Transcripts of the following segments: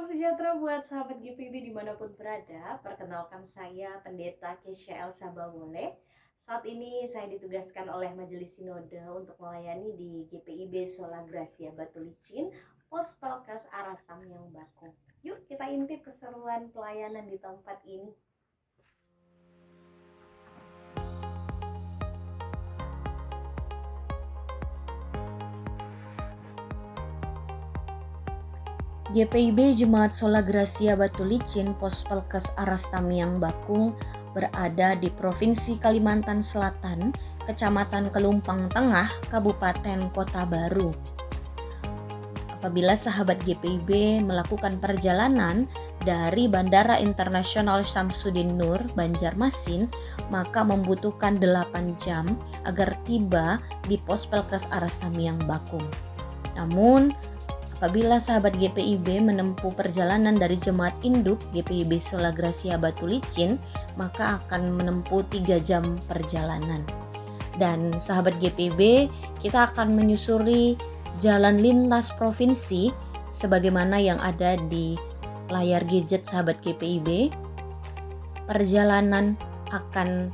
Salam sejahtera buat sahabat GPIB dimanapun berada. Perkenalkan saya Pendeta Kesha Elsa Bawole. Saat ini saya ditugaskan oleh Majelis Sinode untuk melayani di GPIB Sola Gracia Batu Licin, Pos Pelkes Aras Tamiang Bakung. Yuk kita intip keseruan pelayanan di tempat ini. GPIB Jemaat Sola Gracia Batu Licin Pos Pelkes Aras Tamiang Bakung berada di Provinsi Kalimantan Selatan, Kecamatan Kelumpang Tengah, Kabupaten Kota Baru. Apabila sahabat GPIB melakukan perjalanan dari Bandara Internasional Syamsuddin Nur, Banjarmasin, maka membutuhkan 8 jam agar tiba di Pos Pelkes Aras Tamiang Bakung. Namun, apabila sahabat GPIB menempuh perjalanan dari Jemaat Induk GPIB Sola Gracia Batu Licin, maka akan menempuh 3 jam perjalanan. Dan sahabat GPIB, kita akan menyusuri jalan lintas provinsi sebagaimana yang ada di layar gadget sahabat GPIB. Perjalanan akan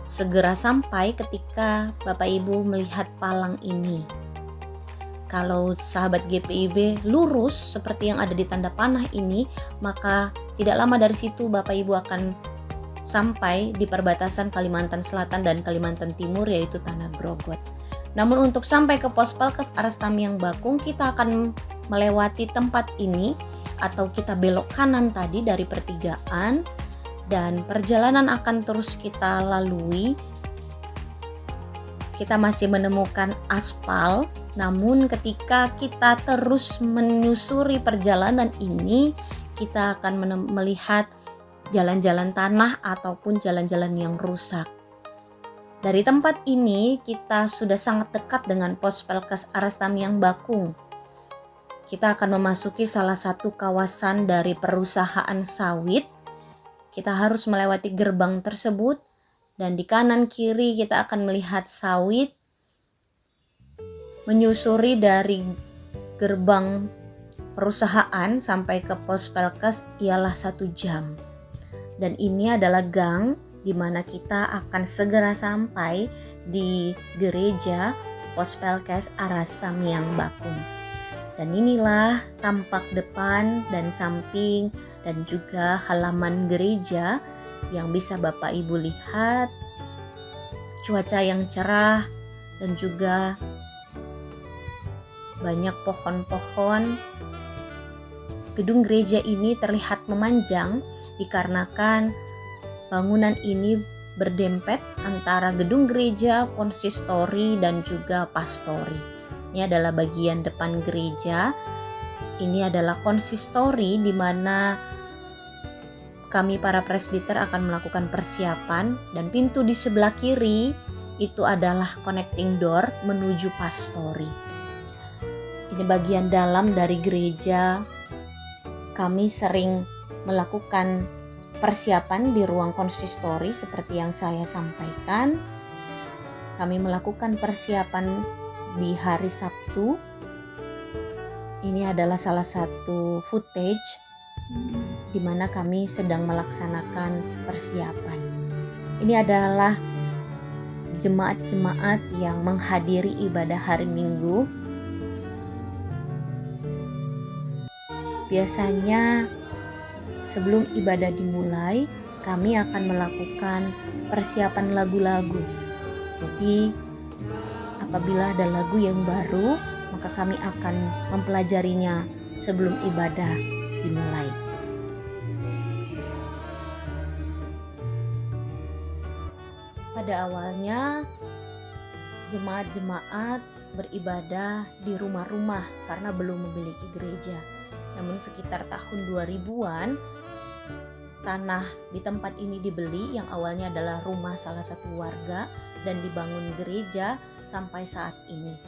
segera sampai ketika Bapak Ibu melihat palang ini. Kalau sahabat GPIB lurus seperti yang ada di tanda panah ini, maka tidak lama dari situ Bapak Ibu akan sampai di perbatasan Kalimantan Selatan dan Kalimantan Timur, yaitu Tanah Grogot. Namun untuk sampai ke Pos Pelkes Aras Tamiang Bakung, kita akan melewati tempat ini atau kita belok kanan tadi dari pertigaan, dan perjalanan akan terus kita lalui. Kita masih menemukan aspal, namun ketika kita terus menyusuri perjalanan ini, kita akan melihat jalan-jalan tanah ataupun jalan-jalan yang rusak. Dari tempat ini kita sudah sangat dekat dengan Pos Pelkes Aras Tamiang Bakung. Kita akan memasuki salah satu kawasan dari perusahaan sawit. Kita harus melewati gerbang tersebut. Dan di kanan kiri kita akan melihat sawit. Menyusuri dari gerbang perusahaan sampai ke Pos Pelkes ialah 1 jam. Dan ini adalah gang di mana kita akan segera sampai di gereja Pos Pelkes Aras Tamiang Bakung. Dan inilah tampak depan dan samping dan juga halaman gereja yang bisa Bapak Ibu lihat. Cuaca yang cerah dan juga banyak pohon-pohon. Gedung gereja ini terlihat memanjang dikarenakan bangunan ini berdempet antara gedung gereja, konsistori, dan juga pastori. Ini adalah bagian depan gereja. Ini adalah konsistori di mana kami para presbiter akan melakukan persiapan, dan pintu di sebelah kiri itu adalah connecting door menuju pastori. Ini bagian dalam dari gereja. Kami sering melakukan persiapan di ruang konsistori seperti yang saya sampaikan. Kami melakukan persiapan di hari Sabtu. Ini adalah salah satu footage di mana kami sedang melaksanakan persiapan. Ini adalah jemaat-jemaat yang menghadiri ibadah hari Minggu. Biasanya sebelum ibadah dimulai, kami akan melakukan persiapan lagu-lagu. Jadi, apabila ada lagu yang baru, maka kami akan mempelajarinya sebelum ibadah dimulai. Pada awalnya, jemaat-jemaat beribadah di rumah-rumah karena belum memiliki gereja. Namun sekitar tahun 2000-an, tanah di tempat ini dibeli yang awalnya adalah rumah salah satu warga dan dibangun gereja sampai saat ini.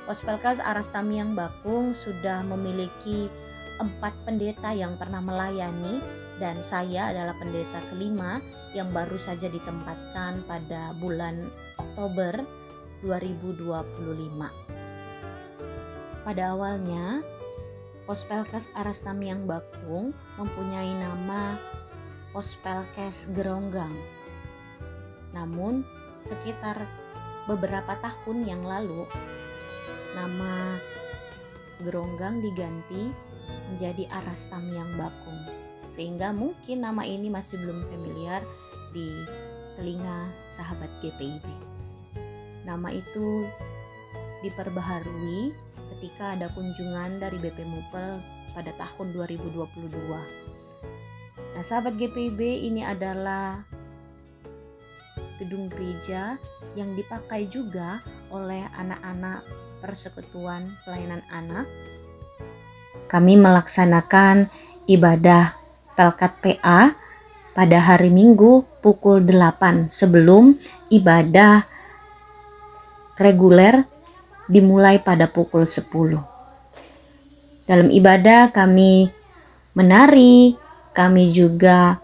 Pos Pelkes Aras Tamiang Bakung sudah memiliki 4 pendeta yang pernah melayani, dan saya adalah pendeta kelima yang baru saja ditempatkan pada bulan Oktober 2025. Pada awalnya, Pospelkes Arastamiang Bakung mempunyai nama Pospelkes Geronggang. Namun sekitar beberapa tahun yang lalu nama Geronggang diganti menjadi Arastamiang Bakung, sehingga mungkin nama ini masih belum familiar di telinga sahabat GPIB. Nama itu diperbaharui ketika ada kunjungan dari BP Mupel pada tahun 2022. Nah, sahabat GPIB, ini adalah gedung gereja yang dipakai juga oleh anak-anak Persekutuan Pelayanan Anak. Kami melaksanakan ibadah Pelkat PA pada hari Minggu pukul 8 sebelum ibadah reguler dimulai pada pukul 10. Dalam ibadah kami menari, kami juga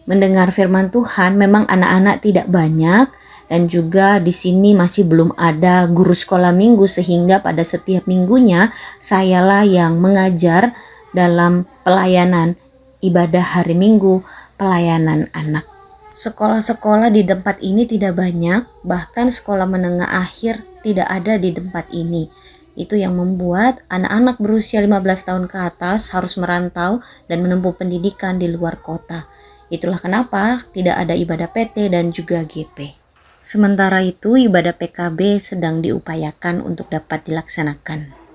mendengar firman Tuhan. Memang anak-anak tidak banyak dan juga di sini masih belum ada guru sekolah minggu, sehingga pada setiap minggunya sayalah yang mengajar dalam pelayanan ibadah hari Minggu pelayanan anak. Sekolah-sekolah di tempat ini tidak banyak, bahkan sekolah menengah akhir tidak ada di tempat ini. Itu yang membuat anak-anak berusia 15 tahun ke atas harus merantau dan menempuh pendidikan di luar kota. Itulah kenapa tidak ada ibadah PT dan juga GP. Sementara itu ibadah PKB sedang diupayakan untuk dapat dilaksanakan.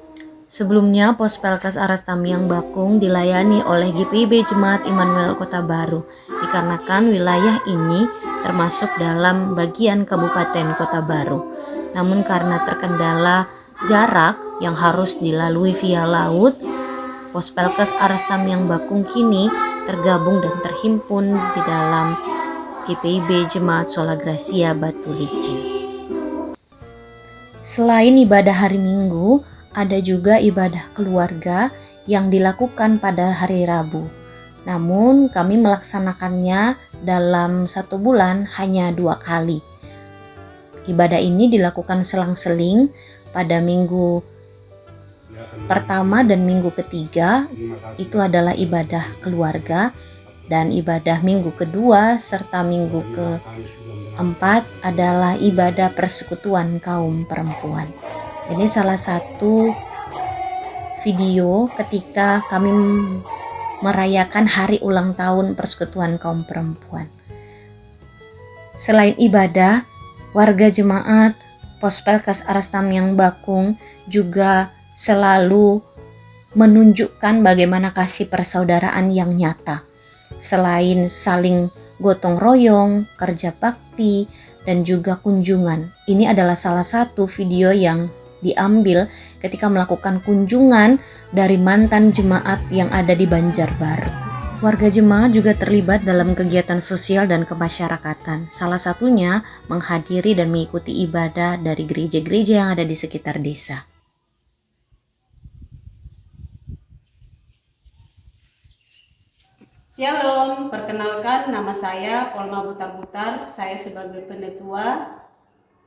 Sebelumnya, Pospelkes Arastamiang Bakung dilayani oleh GPIB Jemaat Immanuel Kota Baru, dikarenakan wilayah ini termasuk dalam bagian Kabupaten Kota Baru. Namun karena terkendala jarak yang harus dilalui via laut, Pospelkes Arastamiang Bakung kini tergabung dan terhimpun di dalam GPIB Jemaat Sola Gracia Batu Licin. Selain ibadah hari Minggu, ada juga ibadah keluarga yang dilakukan pada hari Rabu. Namun kami melaksanakannya dalam 1 bulan hanya 2 kali. Ibadah ini dilakukan selang-seling pada minggu pertama dan minggu ketiga, itu adalah ibadah keluarga, dan ibadah minggu kedua serta minggu keempat adalah ibadah persekutuan kaum perempuan. Ini salah satu video ketika kami merayakan hari ulang tahun Persekutuan Kaum Perempuan. Selain ibadah, warga jemaat Pospelkes Arastamiang Bakung juga selalu menunjukkan bagaimana kasih persaudaraan yang nyata. Selain saling gotong royong, kerja bakti, dan juga kunjungan. Ini adalah salah satu video yang diambil ketika melakukan kunjungan dari mantan jemaat yang ada di Banjarbaru. Warga jemaat juga terlibat dalam kegiatan sosial dan kemasyarakatan. Salah satunya menghadiri dan mengikuti ibadah dari gereja-gereja yang ada di sekitar desa. Shalom, perkenalkan nama saya Polma Butar-Butar. Saya sebagai penetua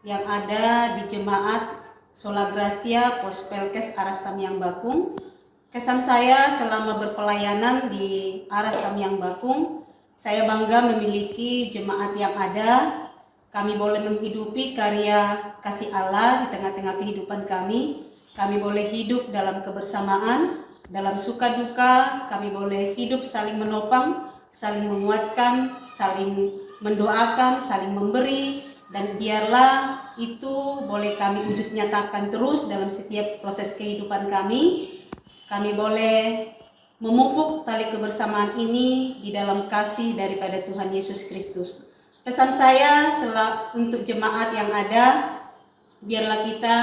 yang ada di Jemaat Sola Gracia Pospelkes Arastamiang Bakung. Kesan saya selama berpelayanan di Arastamiang Bakung, saya bangga memiliki jemaat yang ada. Kami boleh menghidupi karya kasih Allah di tengah-tengah kehidupan kami. Kami boleh hidup dalam kebersamaan, dalam suka duka. Kami boleh hidup saling menopang, saling menguatkan, saling mendoakan, saling memberi. Dan biarlah itu boleh kami wujud nyatakan terus dalam setiap proses kehidupan kami. Kami boleh memupuk tali kebersamaan ini di dalam kasih daripada Tuhan Yesus Kristus. Pesan saya untuk jemaat yang ada, biarlah kita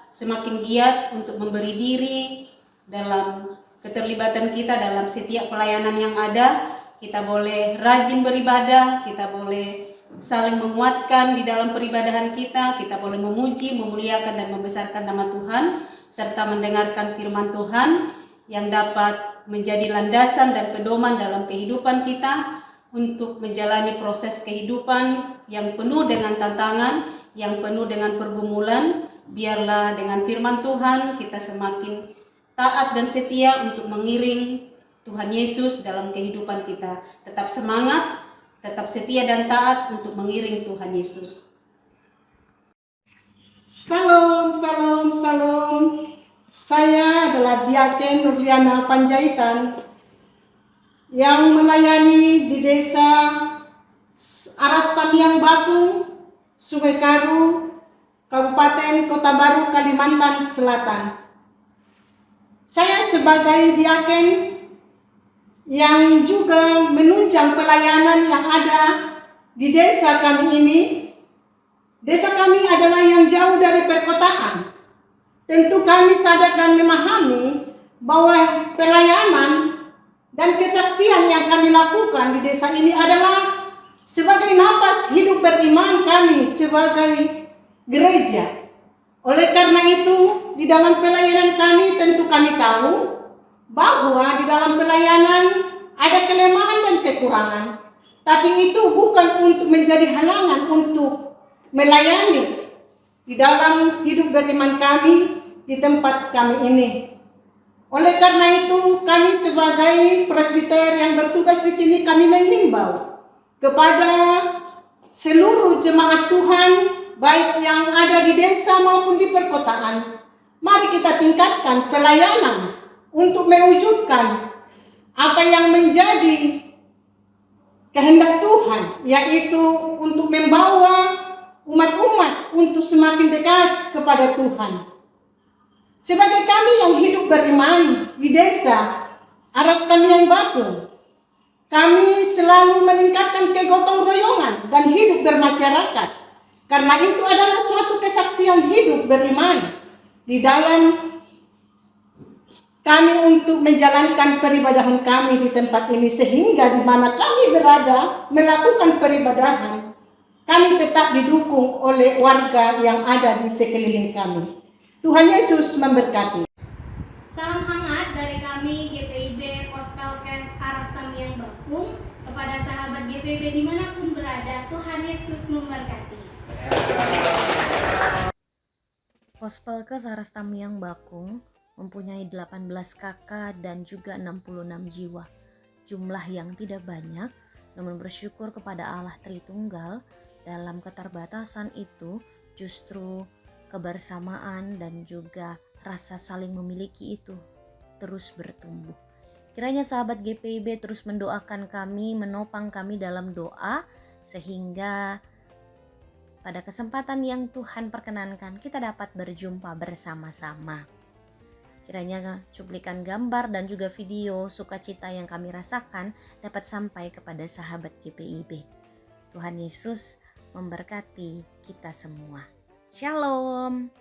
semakin giat untuk memberi diri dalam keterlibatan kita dalam setiap pelayanan yang ada. Kita boleh rajin beribadah, kita boleh saling menguatkan di dalam peribadahan kita boleh memuji, memuliakan dan membesarkan nama Tuhan, serta mendengarkan firman Tuhan yang dapat menjadi landasan dan pedoman dalam kehidupan kita untuk menjalani proses kehidupan yang penuh dengan tantangan, yang penuh dengan pergumulan. Biarlah dengan firman Tuhan kita semakin taat dan setia untuk mengiring Tuhan Yesus dalam kehidupan kita. Tetap semangat, tetap setia dan taat untuk mengiring Tuhan Yesus. Salam, salam, salam. Saya adalah Diaken Nurliana Panjaitan yang melayani di desa Aras Tamiang Bakung, Sungai Karu, Kabupaten Kota Baru, Kalimantan Selatan. Saya sebagai Diaken yang juga menunjang pelayanan yang ada di desa kami ini. Desa kami adalah yang jauh dari perkotaan. Tentu kami sadar dan memahami bahwa pelayanan dan kesaksian yang kami lakukan di desa ini adalah sebagai napas hidup beriman kami sebagai gereja. Oleh karena itu, di dalam pelayanan kami tentu kami tahu bahwa di dalam pelayanan ada kelemahan dan kekurangan. Tapi itu bukan untuk menjadi halangan untuk melayani di dalam hidup beriman kami di tempat kami ini. Oleh karena itu, kami sebagai presbiter yang bertugas di sini, kami menghimbau kepada seluruh jemaat Tuhan, baik yang ada di desa maupun di perkotaan, mari kita tingkatkan pelayanan untuk mewujudkan apa yang menjadi kehendak Tuhan, yaitu untuk membawa umat-umat untuk semakin dekat kepada Tuhan. Sebagai kami yang hidup beriman di desa Aras Tamiang Bakung, kami selalu meningkatkan kegotong royongan dan hidup bermasyarakat. Karena itu adalah suatu kesaksian hidup beriman di dalam kami untuk menjalankan peribadahan kami di tempat ini, sehingga di mana kami berada melakukan peribadahan, kami tetap didukung oleh warga yang ada di sekeliling kami. Tuhan Yesus memberkati. Salam hangat dari kami GPIB Pospelkes Aras Tamiang Bakung kepada sahabat GPIB dimanapun berada. Tuhan Yesus memberkati. Pospelkes Aras Tamiang Bakung mempunyai 18 kakak dan juga 66 jiwa. Jumlah yang tidak banyak, namun bersyukur kepada Allah Tritunggal. Dalam keterbatasan itu justru kebersamaan dan juga rasa saling memiliki itu terus bertumbuh. Kiranya sahabat GPIB terus mendoakan kami, menopang kami dalam doa, sehingga pada kesempatan yang Tuhan perkenankan kita dapat berjumpa bersama-sama. Kiranya cuplikan gambar dan juga video sukacita yang kami rasakan dapat sampai kepada sahabat GPIB. Tuhan Yesus memberkati kita semua. Shalom.